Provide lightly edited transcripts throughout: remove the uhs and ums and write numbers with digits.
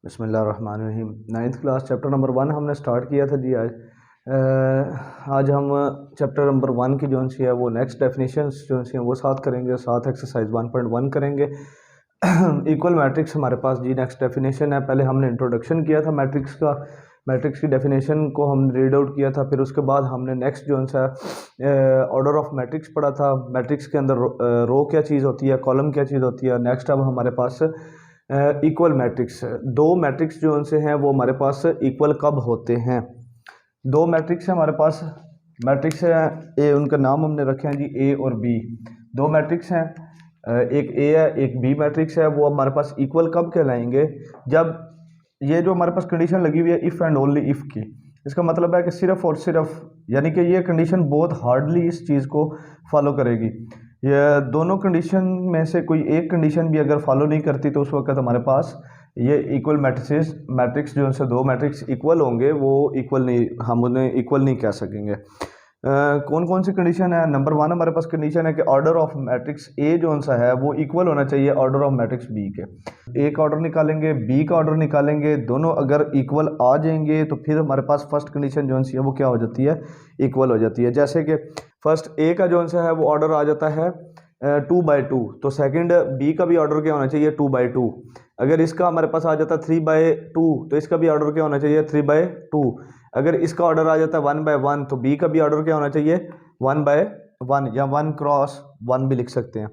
बिस्मिल्लाहिर्रहमानिर्रहीम। Ninth class chapter number 1 हमने start किया था जी आज। आज हम चैप्टर नंबर 1 की जो सी है वो नेक्स्ट डेफिनेशंस जो सी हैं वो साथ करेंगे, साथ एक्सरसाइज 1.1 करेंगे। इक्वल मैट्रिक्स हमारे पास जी नेक्स्ट डेफिनेशन है। पहले हमने इंट्रोडक्शन किया था मैट्रिक्स का, मैट्रिक्स की डेफिनेशन को हम रीड आउट किया था। फिर उसके बाद हमने नेक्स्ट जो सा ऑर्डर ऑफ मैट्रिक्स पढ़ा था। मैट्रिक्स के अंदर रो क्या चीज़ होती है, कॉलम क्या चीज़ होती है। नेक्स्ट अब हमारे पास इक्वल मैट्रिक्स, दो मैट्रिक्स जो उनसे हैं वो हमारे पास इक्वल कब होते हैं। दो मैट्रिक्स हैं हमारे पास, मैट्रिक्स है ए, उनका नाम हमने रखे हैं जी ए और बी। दो मैट्रिक्स हैं, एक ए है एक बी मैट्रिक्स है। वो हमारे पास इक्वल कब कहलाएंगे, जब ये जो हमारे पास कंडीशन लगी हुई है इफ़ एंड ओनली इफ़ की। इसका मतलब है कि सिर्फ और सिर्फ, यानी कि ये कंडीशन बहुत हार्डली इस चीज़ को फॉलो करेगी। ये दोनों कंडीशन में से कोई एक कंडीशन भी अगर फॉलो नहीं करती तो उस वक्त हमारे पास ये इक्वल मैट्रिक्स जो उनसे दो मैट्रिक्स इक्वल होंगे वो इक्वल नहीं, हम उन्हें इक्वल नहीं कह सकेंगे। कौन कौन सी कंडीशन है। नंबर 1 हमारे पास कंडीशन है कि ऑर्डर ऑफ मैट्रिक्स ए जो सा है वो इक्वल होना चाहिए ऑर्डर ऑफ मैट्रिक्स बी के। ए का ऑर्डर निकालेंगे, बी का ऑर्डर निकालेंगे, दोनों अगर इक्वल आ जाएंगे तो फिर हमारे पास फर्स्ट कंडीशन जो सी है वो क्या हो जाती है, इक्वल हो जाती है। जैसे कि फर्स्ट ए का जो सा है वो ऑर्डर आ जाता है 2/2, तो सेकंड बी का भी ऑर्डर क्या होना चाहिए 2/2। अगर इसका हमारे पास आ जाता 3/2 तो इसका भी ऑर्डर क्या होना चाहिए 3/2। अगर इसका ऑर्डर आ जाता है 1/1 तो बी का भी ऑर्डर क्या होना चाहिए 1/1 या 1x1 भी लिख सकते हैं।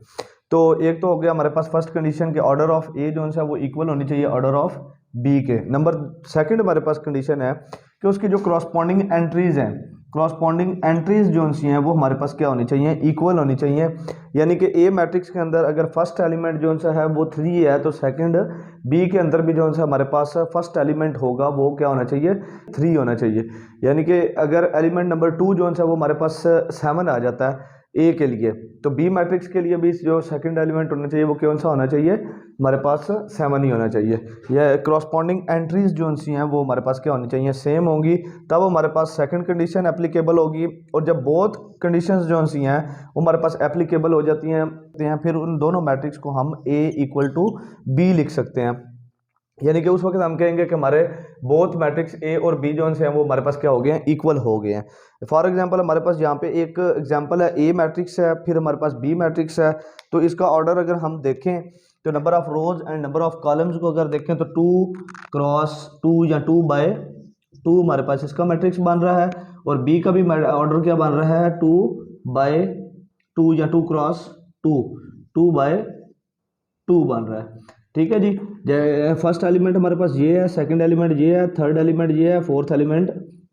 तो एक तो हो गया हमारे पास फर्स्ट कंडीशन के ऑर्डर ऑफ ए जो है वो इक्वल होनी चाहिए ऑर्डर ऑफ बी के। नंबर सेकंड हमारे पास कंडीशन है कि उसकी जो क्रॉसपॉन्डिंग एंट्रीज हैं, क्रॉसपॉन्डिंग एंट्रीज जो सी हैं वो हमारे पास क्या होनी चाहिए, इक्वल होनी चाहिए। यानी कि ए मैट्रिक्स के अंदर अगर फर्स्ट एलिमेंट जो सा है वो 3 है तो सेकंड बी के अंदर भी जो सा हमारे पास फर्स्ट एलिमेंट होगा वो क्या होना चाहिए 3 होना चाहिए। यानी कि अगर एलिमेंट नंबर 2 जो सा वो हमारे पास 7 आ जाता है ए के लिए, तो बी मैट्रिक्स के लिए भी जो सेकंड एलिमेंट होना चाहिए वो कौन सा होना चाहिए, हमारे पास 7 ही होना चाहिए। यह क्रॉसपॉन्डिंग एंट्रीज जो सी हैं वो हमारे पास क्या होनी चाहिए, सेम होंगी, तब हमारे पास सेकंड कंडीशन एप्लीकेबल होगी। और जब बोथ कंडीशंस जो सी हैं वो हमारे पास एप्लीकेबल हो जाती हैं फिर उन दोनों मैट्रिक्स को हम ए इक्वल टू बी लिख सकते हैं। यानी कि उस वक्त हम कहेंगे कि हमारे बोथ मैट्रिक्स ए और बी जो हैं वो हमारे पास क्या हो गए हैं, इक्वल हो गए हैं। फॉर एग्जांपल हमारे पास यहाँ पे एक एग्जांपल है, ए मैट्रिक्स है फिर हमारे पास बी मैट्रिक्स है। तो इसका ऑर्डर अगर हम देखें तो number of rows and number of columns को अगर देखें तो 2x2 या 2/2 हमारे पास इसका मैट्रिक्स बन रहा है। और बी का भी ऑर्डर क्या बन रहा है 2/2 या 2x2, 2/2 बन रहा है। ठीक है जी। फर्स्ट एलिमेंट हमारे पास ये है, सेकंड एलिमेंट ये है, थर्ड एलिमेंट ये है, फोर्थ एलिमेंट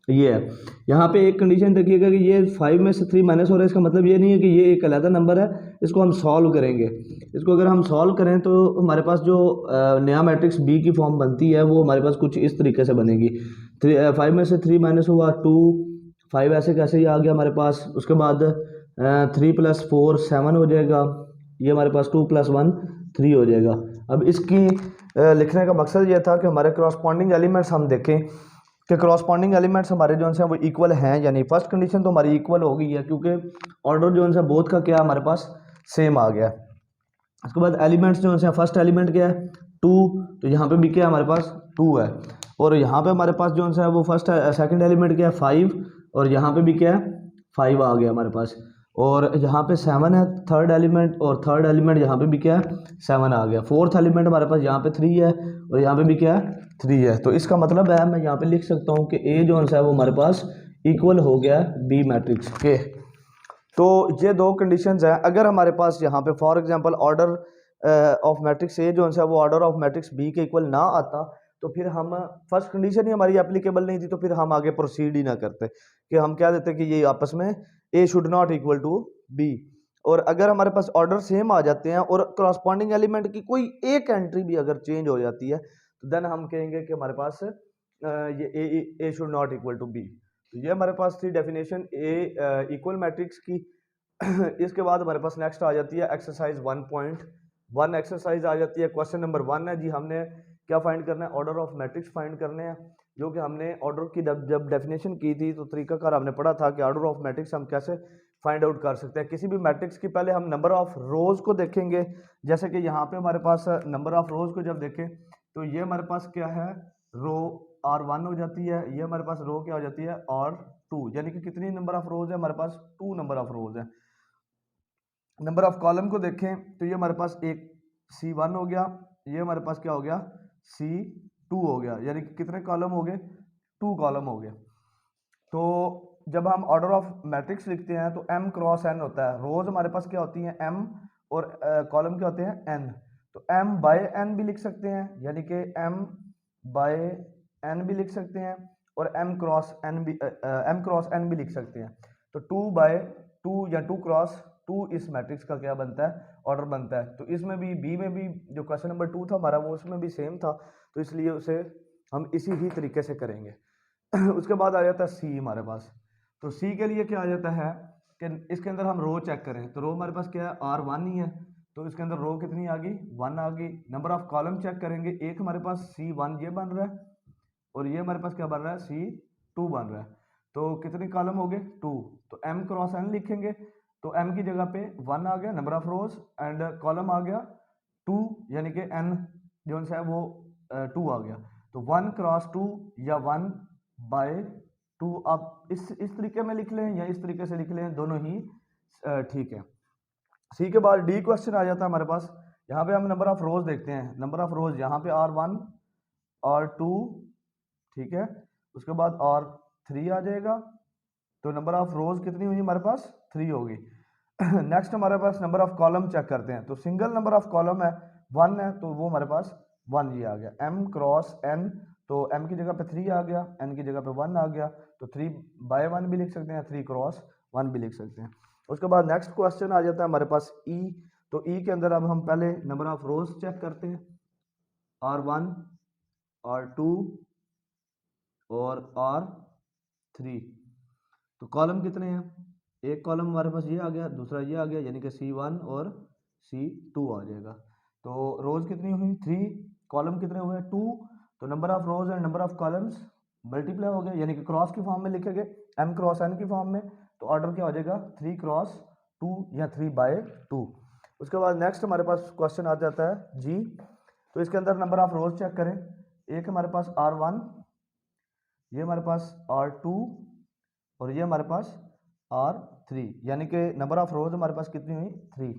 ये है। यहाँ पे एक कंडीशन देखिएगा कि ये 5 में से 3 माइनस हो रहा है। इसका मतलब ये नहीं है कि ये एक अलग नंबर है, इसको हम सॉल्व करेंगे। इसको अगर हम सॉल्व करें तो हमारे पास जो नया मैट्रिक्स बी की फॉर्म बनती है वो हमारे पास कुछ इस तरीके से बनेगी। 5 में से 3 माइनस हुआ 2, 5 ऐसे कैसे ही आ गया हमारे पास। उसके बाद 3 + 4 7 हो जाएगा। ये हमारे पास 2 + 1 3 हो जाएगा। अब इसकी लिखने का मकसद ये था कि हमारे क्रॉसपॉन्डिंग एलिमेंट्स हम देखें कि क्रॉसपॉन्डिंग एलिमेंट्स हमारे जो हैं वो इक्वल हैं। यानी फर्स्ट कंडीशन तो हमारी इक्वल हो गई है क्योंकि ऑर्डर जो है बोथ का क्या हमारे पास सेम आ गया। उसके बाद एलिमेंट्स जो हैं, फर्स्ट एलिमेंट क्या है 2, तो यहाँ पे भी क्या है हमारे पास 2 है। और यहाँ पे हमारे पास जो है वो फर्स्ट सेकंड एलिमेंट क्या है 5, और यहाँ पे भी क्या है 5 आ गया हमारे पास। और यहाँ पे 7 है थर्ड एलिमेंट, और थर्ड एलिमेंट यहाँ पे भी क्या है 7 आ गया। फोर्थ एलिमेंट हमारे पास यहाँ पे 3 है और यहाँ पे भी क्या है 3 है। तो इसका मतलब है मैं यहाँ पे लिख सकता हूँ कि ए जो है वो हमारे पास इक्वल हो गया बी मैट्रिक्स के। तो ये दो कंडीशंस हैं। अगर हमारे पास यहाँ पे for example order of matrix A जो है वो ऑर्डर ऑफ मैट्रिक्स बी के इक्वल ना आता तो फिर हम फर्स्ट कंडीशन ही हमारी एप्लीकेबल नहीं थी, तो फिर हम आगे प्रोसीड ही ना करते कि हम क्या देते कि ये आपस में A should not equal to B. और अगर हमारे पास ऑर्डर सेम आ जाते हैं और क्रॉसपॉन्डिंग एलिमेंट की कोई एक एंट्री भी अगर चेंज हो जाती है तो देन हम कहेंगे कि हमारे पास ये A should not equal to B. तो ये हमारे पास थी डेफिनेशन ए इक्वल मैट्रिक्स की। इसके बाद हमारे पास नेक्स्ट आ जाती है एक्सरसाइज 1.1 एक्सरसाइज आ जाती है। क्वेश्चन नंबर 1 है जी, हमने क्या फाइंड करना है, ऑर्डर ऑफ मैट्रिक्स फाइंड करने हैं। जो कि हमने ऑर्डर की जब डेफिनेशन की थी तो तरीकाकार हमने पढ़ा था कि ऑर्डर ऑफ मैट्रिक्स हम कैसे फाइंड आउट कर सकते हैं। किसी भी मैट्रिक्स की पहले हम नंबर ऑफ रोज को देखेंगे। जैसे कि यहाँ पे हमारे पास नंबर ऑफ रोज को जब देखें तो ये हमारे पास क्या है, रो R1 हो जाती है, ये हमारे पास रो क्या हो जाती है, R2, यानी कि कितनी नंबर ऑफ रोज है हमारे पास, 2 नंबर ऑफ रोज है। नंबर ऑफ कॉलम को देखें तो ये हमारे पास एक C1 हो गया, ये हमारे पास क्या हो गया, C2 हो गया, यानी कि कितने कॉलम हो गए, 2 कॉलम हो गए। तो जब हम ऑर्डर ऑफ मैट्रिक्स लिखते हैं तो m क्रॉस n होता है, रोज हमारे पास क्या होती हैं m, और कॉलम क्या होते हैं n। तो m बाय n भी लिख सकते हैं, यानी कि m बाय n भी लिख सकते हैं, और m क्रॉस n भी लिख सकते हैं। तो 2 बाय 2 या 2 क्रॉस 2 इस मैट्रिक्स का क्या बनता है, ऑर्डर बनता है। तो इसमें भी बी में भी जो क्वेश्चन नंबर 2 था हमारा वो उसमें भी सेम था, तो इसलिए उसे हम इसी ही तरीके से करेंगे। उसके बाद आ जाता है सी हमारे पास। तो सी के लिए क्या आ जाता है कि इसके अंदर हम रो चेक करें, तो रो हमारे पास क्या है, R1 ही है, तो इसके अंदर रो कितनी आ गई, 1 आ गई। नंबर ऑफ कॉलम चेक करेंगे, एक हमारे पास C1 ये बन रहा है, और ये हमारे पास क्या बन रहा है, C2 बन रहा है। तो कितने कॉलम हो गए, 2। तो m क्रॉस n लिखेंगे, तो m की जगह पे 1 आ गया number of rows, and column आ गया 2, यानी कि n जो है वो 2 आ गया। तो 1 क्रॉस 2 या 1 बाय 2, आप इस तरीके में लिख लें या इस तरीके से लिख लें, दोनों ही ठीक है। सी के बाद डी क्वेश्चन आ जाता है हमारे पास। यहाँ पे हम नंबर ऑफ रोज देखते हैं, नंबर ऑफ रोज यहाँ पे R1 R2, ठीक है, उसके बाद R3 आ जाएगा। तो नंबर ऑफ रोज कितनी हुई हमारे पास, 3 होगी। नेक्स्ट हमारे पास नंबर ऑफ कॉलम चेक करते हैं, तो सिंगल नंबर ऑफ कॉलम है 1 है, तो वो हमारे पास 1 ये आ गया, m क्रॉस n, तो m की जगह पे 3 आ गया, n की जगह पे 1 आ गया, तो 3 बाय 1 भी लिख सकते हैं, 3 क्रॉस 1 भी लिख सकते हैं। उसके बाद नेक्स्ट क्वेश्चन आ जाता है हमारे पास e। तो e के अंदर अब हम पहले नंबर ऑफ रोज चेक करते हैं, R1 R2 और R3। तो कॉलम कितने हैं, एक कॉलम हमारे पास ये आ गया, दूसरा ये आ गया, यानी कि C1 और C2 आ जाएगा। तो रोज कितनी हुई, 3, कॉलम कितने हुए, 2। तो number of rows and number of columns multiply हो गए, यानी कि क्रॉस की फॉर्म में लिखेंगे, m क्रॉस n की फॉर्म में। तो ऑर्डर क्या हो जाएगा, 3 क्रॉस 2 या 3 बाय 2। उसके बाद नेक्स्ट हमारे पास क्वेश्चन आ जाता है जी। तो इसके अंदर नंबर ऑफ रोज चेक करें, एक हमारे पास R1, ये हमारे पास R2, और ये हमारे पास R3, यानी कि नंबर ऑफ रोज हमारे पास कितनी हुई, 3।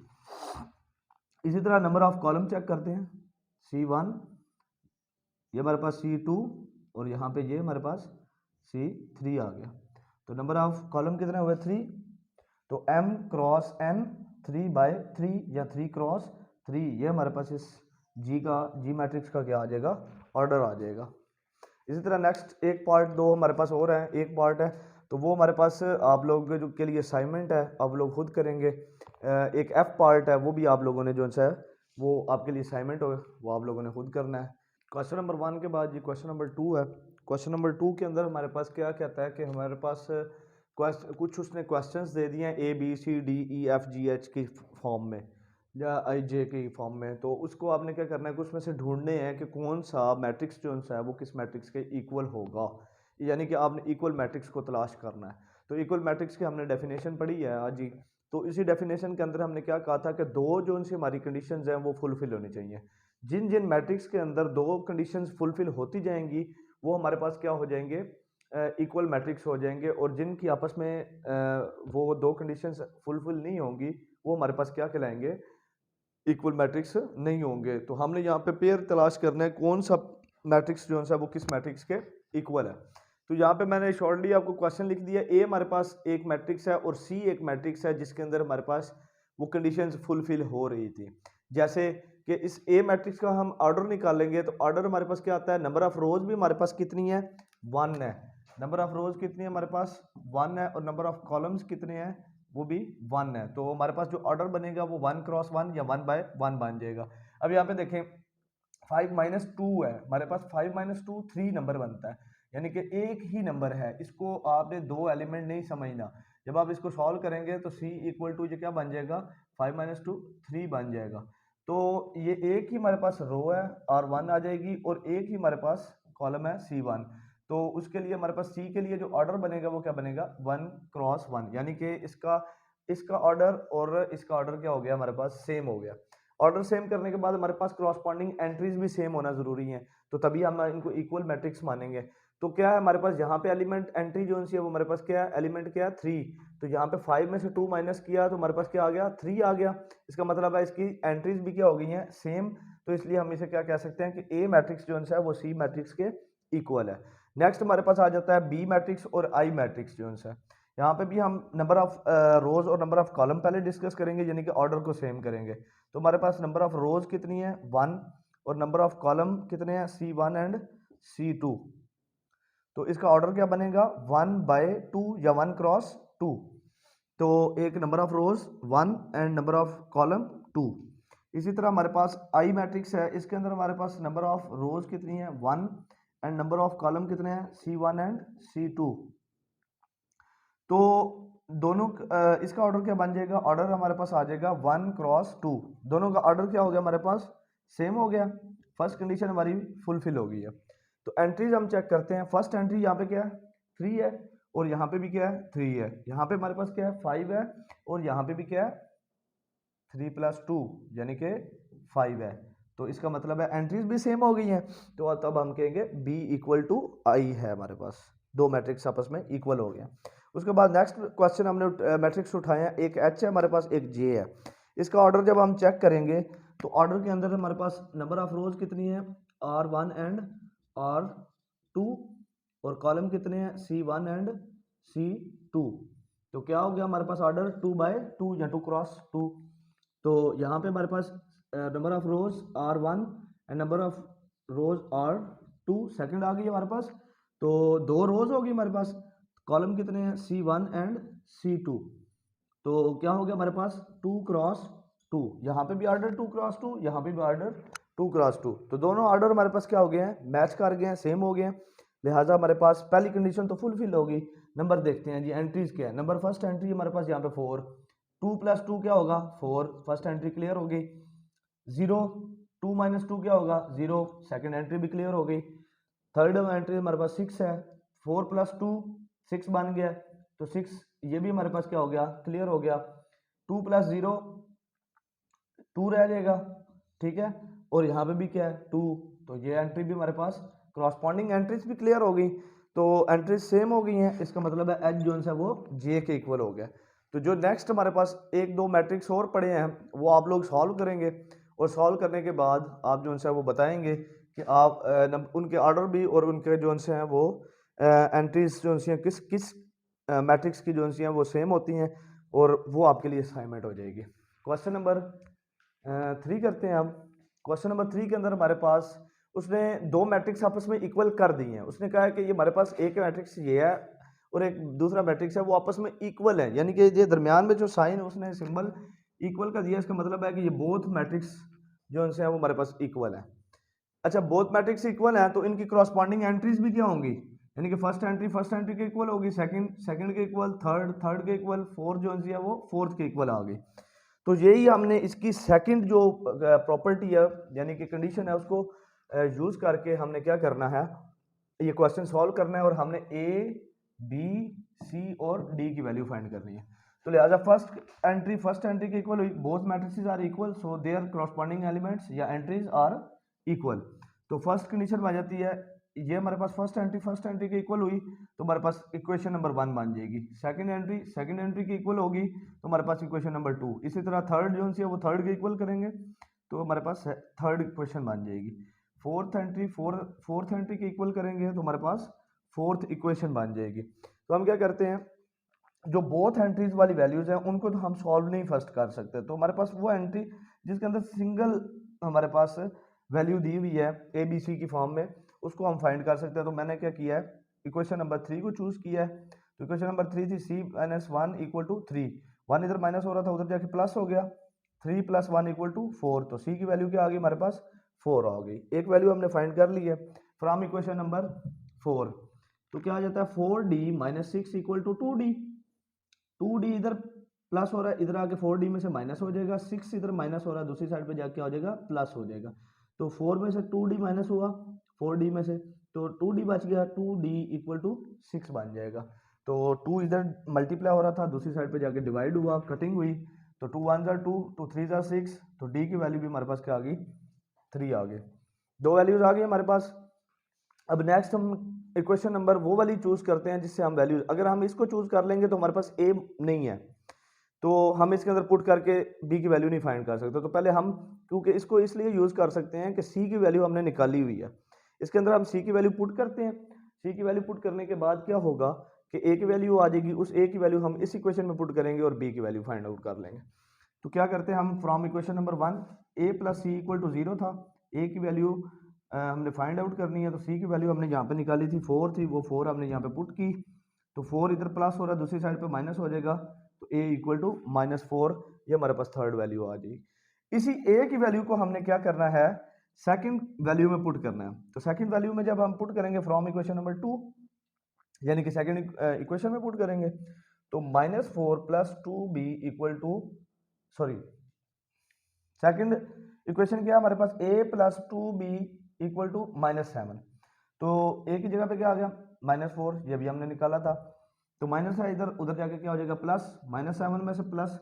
इसी तरह नंबर ऑफ कॉलम चेक करते हैं, C1, ये हमारे पास C2, और यहाँ पे ये हमारे पास C3 आ गया। तो नंबर ऑफ कॉलम कितने हुए, 3। तो m क्रॉस n 3 बाय 3 या 3 क्रॉस 3, ये हमारे पास इस जी मैट्रिक्स का क्या आ जाएगा, ऑर्डर आ जाएगा। इसी तरह नेक्स्ट एक पार्ट 2 हमारे पास और है, एक पार्ट है, तो वो हमारे पास आप लोगों जो के लिए असाइनमेंट है, आप लोग खुद करेंगे। एक F पार्ट है, वो भी आप लोगों ने जो है वो आपके लिए असाइनमेंट हो, वो आप लोगों ने खुद करना है। क्वेश्चन नंबर 1 के बाद ये क्वेश्चन नंबर 2 है। क्वेश्चन नंबर 2 के अंदर हमारे पास क्या कहता है कि हमारे पास कुछ उसने क्वेश्चंस दे दिए हैं ABCDEFGH की फॉर्म में या IJ की फॉर्म में। तो उसको आपने क्या करना है कि उसमें से ढूंढने हैं कि कौन सा मैट्रिक्स जो है वो किस मैट्रिक्स के इक्वल होगा, यानी कि आपने इक्वल मैट्रिक्स को तलाश करना है। तो इक्वल मैट्रिक्स की हमने डेफिनेशन पढ़ी है आज ही। तो इसी डेफिनेशन के अंदर हमने क्या कहा था कि दो जो उनसे हमारी कंडीशंस हैं वो फुलफिल होनी चाहिए। जिन जिन मैट्रिक्स के अंदर दो कंडीशंस फुलफिल होती जाएंगी वो हमारे पास क्या हो जाएंगे, इक्वल मैट्रिक्स हो जाएंगे, और जिनकी आपस में वो दो कंडीशंस फुलफिल नहीं होंगी वो हमारे पास क्या कहलाएंगे, इक्वल मैट्रिक्स नहीं होंगे। तो हमने यहाँ पे पेयर तलाश करना है कौन सा मैट्रिक्स जो है वो किस मैट्रिक्स के इक्वल है। तो यहाँ पे मैंने शॉर्टली आपको क्वेश्चन लिख दिया, ए हमारे पास एक मैट्रिक्स है और सी एक मैट्रिक्स है जिसके अंदर हमारे पास वो कंडीशंस फुलफिल हो रही थी। जैसे कि इस ए मैट्रिक्स का हम ऑर्डर निकालेंगे, तो ऑर्डर हमारे पास क्या आता है, नंबर ऑफ रोज भी हमारे पास कितनी है, 1 है। नंबर ऑफ रोज कितनी है हमारे पास, 1 है, और नंबर ऑफ कॉलम्स कितने हैं, वो भी 1 है। तो हमारे पास जो ऑर्डर बनेगा वो 1 क्रॉस 1 या 1 बाय 1 बन जाएगा। अब यहाँ पे देखें 5 माइनस 2 है हमारे पास, 5 माइनस 2 3 नंबर बनता है, यानी कि एक ही नंबर है। इसको आपने दो एलिमेंट नहीं समझना, जब आप इसको सॉल्व करेंगे तो c इक्वल टू ये क्या बन जाएगा, 5 माइनस 2 3 बन जाएगा। तो ये एक ही हमारे पास रो है R1 आ जाएगी, और एक ही हमारे पास कॉलम है C1। तो उसके लिए हमारे पास C के लिए जो ऑर्डर बनेगा वो क्या बनेगा, 1 क्रॉस 1, यानी कि इसका ऑर्डर और इसका ऑर्डर क्या हो गया हमारे पास, सेम हो गया। ऑर्डर सेम करने के बाद हमारे पास क्रॉसपॉन्डिंग एंट्रीज भी सेम होना जरूरी है, तो तभी हम इनको इक्वल मैट्रिक्स मानेंगे। तो क्या है हमारे पास यहाँ पे एलिमेंट एंट्री जो सी है वो हमारे पास क्या है, एलिमेंट क्या है 3। तो यहाँ पे 5 में से 2 माइनस किया तो हमारे पास क्या आ गया 3 आ गया। इसका मतलब है इसकी एंट्रीज भी क्या हो गई हैं सेम, तो इसलिए हम इसे क्या कह सकते हैं कि ए मैट्रिक्स जो है वो सी मैट्रिक्स के इक्वल है। नेक्स्ट हमारे पास आ जाता है बी मैट्रिक्स और आई मैट्रिक्स जो है। यहाँ पे भी हम नंबर ऑफ रोज और नंबर ऑफ कॉलम पहले डिस्कस करेंगे, यानी कि ऑर्डर को सेम करेंगे। तो हमारे पास नंबर ऑफ रोज कितनी है 1 और नंबर ऑफ कॉलम कितने हैं C1 एंड C2। तो इसका ऑर्डर क्या बनेगा 1/2 या 1 क्रॉस 2। तो एक number of rose 1 and number of column 2। इसी तरह हमारे पास आई मैट्रिक्स है, इसके अंदर हमारे पास नंबर ऑफ रोज कितनी है 1 एंड नंबर ऑफ कॉलम कितने हैं C1 एंड C2। तो दोनों इसका ऑर्डर क्या बन जाएगा, ऑर्डर हमारे पास आ जाएगा 1 क्रॉस 2। दोनों का ऑर्डर क्या हो गया हमारे पास सेम हो गया, फर्स्ट कंडीशन हमारी फुलफिल हो गई है। तो एंट्रीज हम चेक करते हैं। फर्स्ट एंट्री यहाँ पे क्या है 3 है और यहाँ पे भी क्या है 3 है। यहाँ पे हमारे पास क्या है 5 है और यहाँ पे भी क्या है 3+2 यानी कि 5 है। तो इसका मतलब है एंट्रीज भी सेम हो गई हैं, तो तब हम कहेंगे B = I है, हमारे पास दो मैट्रिक्स आपस में इक्वल हो गए। उसके बाद नेक्स्ट क्वेश्चन हमने मैट्रिक्स उठाए हैं, एक H है हमारे पास, एक J है। इसका ऑर्डर जब हम चेक करेंगे तो ऑर्डर के अंदर हमारे पास नंबर ऑफ रोज कितनी है R1 एंड R2 और कॉलम कितने हैं C1 एंड C2। तो क्या हो गया हमारे पास ऑर्डर 2/2 या 2 क्रॉस 2। तो यहाँ पे हमारे पास number of rows R1 and number of rows R2 second आ गई हमारे पास। तो 2 रोज होगी हमारे पास, कॉलम कितने हैं C1 एंड C2। तो क्या हो गया हमारे पास 2 क्रॉस 2। यहाँ पे भी ऑर्डर 2 क्रॉस 2, यहाँ पे भी ऑर्डर 2 क्रॉस 2। तो दोनों ऑर्डर हमारे पास क्या हो गए हैं मैच कर गए हैं, सेम हो गए हैं, लिहाजा हमारे पास पहली कंडीशन तो फुलफिल होगी। नंबर देखते हैं जी एंट्रीज क्या है। नंबर फर्स्ट एंट्री हमारे पास यहाँ पे 4, 2+2 क्या होगा 4, फर्स्ट एंट्री क्लियर हो गई। 0, 2 - 2 क्या होगा 0, सेकंड एंट्री भी क्लियर हो गई। थर्ड एंट्री हमारे पास 6 है, 4+2 6 बन गया, तो 6 ये भी हमारे पास क्या हो गया क्लियर हो गया। 2+0 2 रह जाएगा, ठीक है, और यहाँ पे भी क्या है 2। तो ये एंट्री भी हमारे पास क्रॉसपॉन्डिंग एंट्रीज भी क्लियर हो गई, तो एंट्रीज सेम हो गई हैं। इसका मतलब है एच जो है वो जे के इक्वल हो गया। तो जो नेक्स्ट हमारे पास 1-2 मैट्रिक्स और पड़े हैं वो आप लोग सॉल्व करेंगे, और सॉल्व करने के बाद आप जो है वो बताएंगे कि आप उनके ऑर्डर भी और उनके जो हैं वो एंट्रीज जो हैं किस किस मैट्रिक्स की जो हैं वो सेम होती हैं, और वो आपके लिए असाइनमेंट हो जाएगी। क्वेश्चन नंबर 3 करते हैं हम। क्वेश्चन नंबर 3 के अंदर हमारे पास उसने 2 मैट्रिक्स आपस में इक्वल कर दी हैं। उसने कहा है कि ये हमारे पास एक मैट्रिक्स ये है और एक दूसरा मैट्रिक्स है, वो आपस में इक्वल है, यानी कि ये दरमियान में जो साइन है उसने सिंबल इक्वल का दिया। इसका मतलब है कि ये बोथ मैट्रिक्स जो है वो हमारे पास इक्वल है। अच्छा, बोथ मैट्रिक्स इक्वल है तो इनकी क्रॉसपॉन्डिंग एंट्रीज भी क्या होंगी, यानी कि फर्स्ट एंट्री के इक्वल होगी, सेकंड के इक्वल, थर्ड के इक्वल, फोर्थ जो है वो फोर्थ के इक्वल आ गई। तो यही हमने इसकी सेकंड जो प्रॉपर्टी है यानी कि कंडीशन है उसको यूज करके हमने क्या करना है, ये क्वेश्चन सॉल्व करना है, और हमने ए बी सी और डी की वैल्यू फाइंड करनी है। तो लिहाजा फर्स्ट एंट्री के इक्वल हुई, both matrices are equal, so their corresponding elements या एंट्रीज आर इक्वल। तो फर्स्ट कंडीशन आ जाती है, ये हमारे पास फर्स्ट एंट्री के इक्वल हुई तो हमारे पास इक्वेशन नंबर 1 बन जाएगी। सेकंड एंट्री के इक्वल होगी तो हमारे पास इक्वेशन नंबर 2। इसी तरह थर्ड जो है वो थर्ड के इक्वल करेंगे तो हमारे पास थर्ड इक्वेशन बन जाएगी। फोर्थ एंट्री के इक्वल करेंगे तो हमारे पास फोर्थ इक्वेशन बन जाएगी। तो हम क्या करते हैं, जो बोथ एंट्रीज वाली वैल्यूज हैं उनको तो हम सॉल्व नहीं फर्स्ट कर सकते, तो हमारे पास वो एंट्री जिसके अंदर सिंगल हमारे पास वैल्यू दी हुई है ए बी सी की फॉर्म में, उसको हम फाइंड कर सकते हैं। तो मैंने क्या किया है, इक्वेशन नंबर 3 को चूज किया है। तो इक्वेशन नंबर 3 थी C-1 = 3, 1 इधर माइनस हो रहा था उधर जाके प्लस हो गया, 3 + 1 = 4। तो C की वैल्यू क्या आ गई हमारे पास 4 आ गई, एक वैल्यू हमने फाइंड कर ली है फ्रॉम इक्वेशन नंबर 4। तो क्या आ जाता है 4D - 6 = 2D। 2D इधर प्लस हो रहा है, इधर आके 4D में से माइनस हो जाएगा, 6 इधर माइनस हो रहा है, दूसरी साइड पे जाके क्या हो जाएगा प्लस हो जाएगा। तो 4 में से 2D माइनस हुआ 4D में से, तो 2D बच गया, 2D = 6 बन जाएगा। तो 2 इधर मल्टीप्लाई हो रहा था, दूसरी साइड पे जाके डिवाइड हुआ, कटिंग हुई, तो 2 1 ज़ा 2, 2 3 ज़ा 6, तो डी की वैल्यू भी हमारे पास क्या आ गई, 3 आ गई। दो वैल्यूज आ गई हमारे पास। अब नेक्स्ट हम इक्वेशन नंबर वो वाली चूज करते हैं जिससे हम वैल्यू, अगर हम इसको चूज कर लेंगे तो हमारे पास ए नहीं है, तो हम इसके अंदर पुट करके बी की वैल्यू नहीं फाइंड कर सकते। तो पहले हम, क्योंकि इसको इसलिए यूज कर सकते हैं कि सी की वैल्यू हमने निकाली हुई है, इसके अंदर हम सी की वैल्यू पुट करते हैं। सी की वैल्यू पुट करने के बाद क्या होगा कि ए की वैल्यू आ जाएगी, उस ए की वैल्यू हम इस इक्वेशन में पुट करेंगे और बी की वैल्यू फाइंड आउट कर लेंगे। तो क्या करते हैं हम, from equation number 1 A plus C equal to 0 था, ए की वैल्यू हमने फाइंड आउट करनी है, तो सी की वैल्यू हमने यहाँ पे निकाली थी 4 थी, वो 4 हमने यहाँ पे पुट की, तो 4 इधर प्लस हो रहा है, दूसरी साइड पे माइनस हो जाएगा, तो a इक्वल टू -4, ये हमारे पास थर्ड वैल्यू आ जाएगी। इसी a की वैल्यू को हमने क्या करना है, सेकंड वैल्यू में पुट करना है। तो सेकंड वैल्यू में जब हम पुट करेंगे फ्रॉम इक्वेशन नंबर 2, यानी कि सेकंड इक्वेशन में पुट करेंगे, तो -4 plus 2b equal to, sorry second equation क्या है हमारे पास, a plus 2b equal to -7, तो a की जगह पे क्या आ गया -4, ये भी हमने निकाला था, तो माइनस है इधर, उधर जाके क्या हो जाएगा प्लस, -7 में से प्लस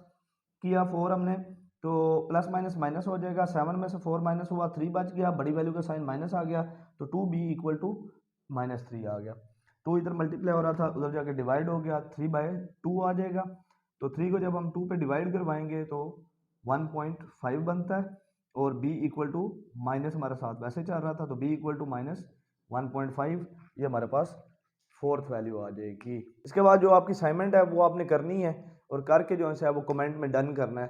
किया 4 हमने, तो प्लस माइनस माइनस हो जाएगा, 7 में से 4 माइनस हुआ, 3 बच गया, बड़ी वैल्यू का साइन माइनस आ गया, तो 2b इक्वल टू -3 आ गया। 2 इधर मल्टीप्लाई हो रहा था, उधर जाके डिवाइड हो गया, 3/2 आ जाएगा, तो 3 को जब हम 2 पे डिवाइड करवाएंगे तो 1.5 बनता है, और b इक्वल टू माइनस हमारे साथ वैसे चल रहा था, तो b इक्वल टू -1.5, ये हमारे पास फोर्थ वैल्यू आ जाएगी। इसके बाद जो आपकी असाइनमेंट है वो आपने करनी है, और करके जो है वो कमेंट में डन करना है।